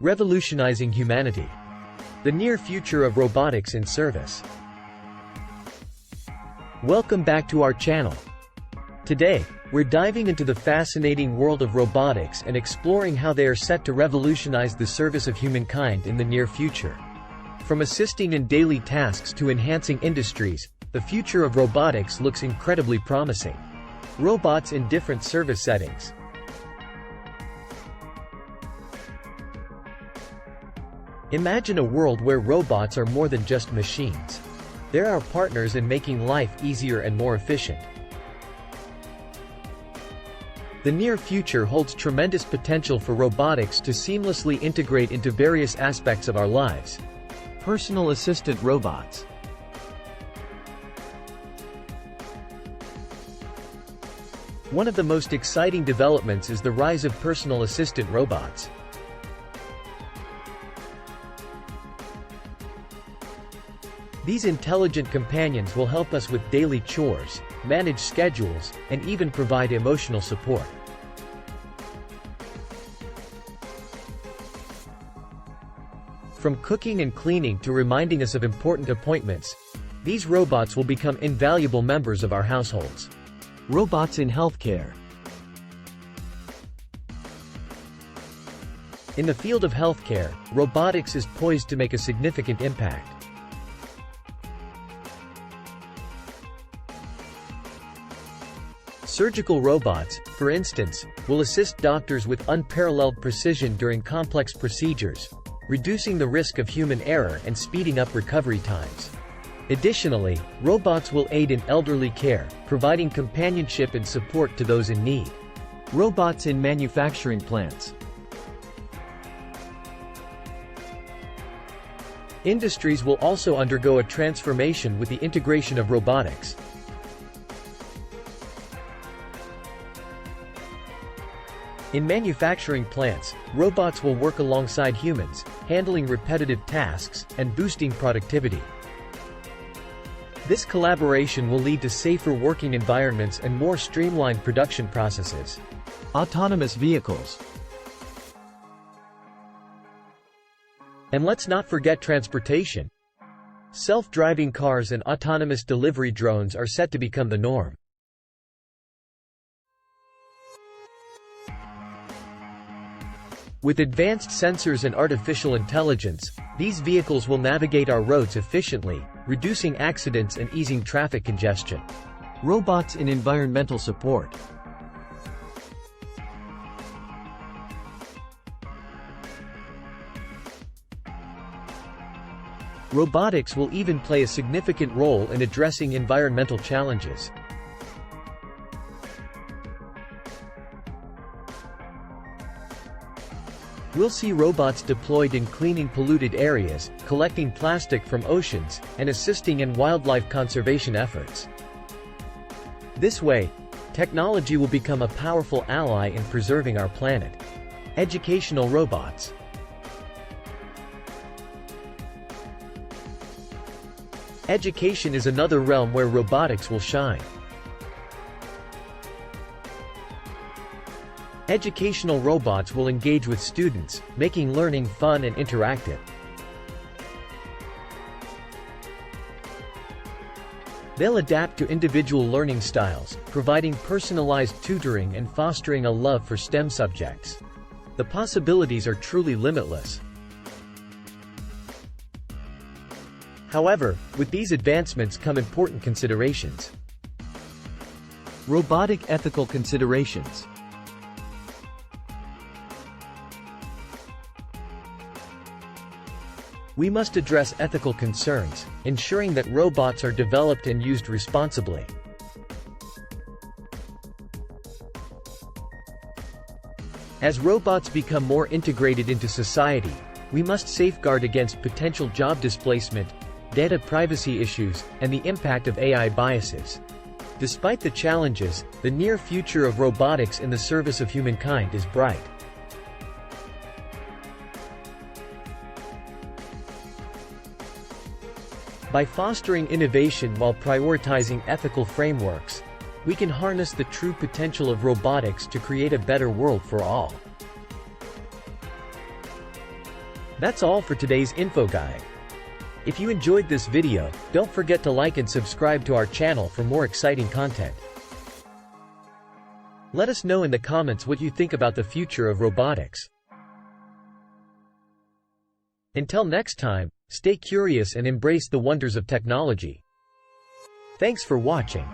Revolutionizing humanity. The near future of robotics in service. Welcome back to our channel. Today, we're diving into the fascinating world of robotics and exploring how they are set to revolutionize the service of humankind in the near future. From assisting in daily tasks to enhancing industries, the future of robotics looks incredibly promising. Robots in different service settings. Imagine a world where robots are more than just machines. They're our partners in making life easier and more efficient. The near future holds tremendous potential for robotics to seamlessly integrate into various aspects of our lives. Personal assistant robots. One of the most exciting developments is the rise of personal assistant robots. These intelligent companions will help us with daily chores, manage schedules, and even provide emotional support. From cooking and cleaning to reminding us of important appointments, these robots will become invaluable members of our households. Robots in healthcare. In the field of healthcare, robotics is poised to make a significant impact. Surgical robots, for instance, will assist doctors with unparalleled precision during complex procedures, reducing the risk of human error and speeding up recovery times. Additionally, robots will aid in elderly care, providing companionship and support to those in need. Robots in manufacturing plants. Industries will also undergo a transformation with the integration of robotics. In manufacturing plants, robots will work alongside humans, handling repetitive tasks and boosting productivity. This collaboration will lead to safer working environments and more streamlined production processes. Autonomous vehicles. And let's not forget transportation. Self-driving cars and autonomous delivery drones are set to become the norm. With advanced sensors and artificial intelligence, these vehicles will navigate our roads efficiently, reducing accidents and easing traffic congestion. Robots in environmental support. Robotics will even play a significant role in addressing environmental challenges. We'll see robots deployed in cleaning polluted areas, collecting plastic from oceans, and assisting in wildlife conservation efforts. This way, technology will become a powerful ally in preserving our planet. Educational robots. Education is another realm where robotics will shine. Educational robots will engage with students, making learning fun and interactive. They'll adapt to individual learning styles, providing personalized tutoring and fostering a love for STEM subjects. The possibilities are truly limitless. However, with these advancements come important considerations. Robotic ethical considerations. We must address ethical concerns, ensuring that robots are developed and used responsibly. As robots become more integrated into society, we must safeguard against potential job displacement, data privacy issues, and the impact of AI biases. Despite the challenges, the near future of robotics in the service of humankind is bright. By fostering innovation while prioritizing ethical frameworks, we can harness the true potential of robotics to create a better world for all. That's all for today's info guide. If you enjoyed this video, don't forget to like and subscribe to our channel for more exciting content. Let us know in the comments what you think about the future of robotics. Until next time, stay curious and embrace the wonders of technology. Thanks for watching.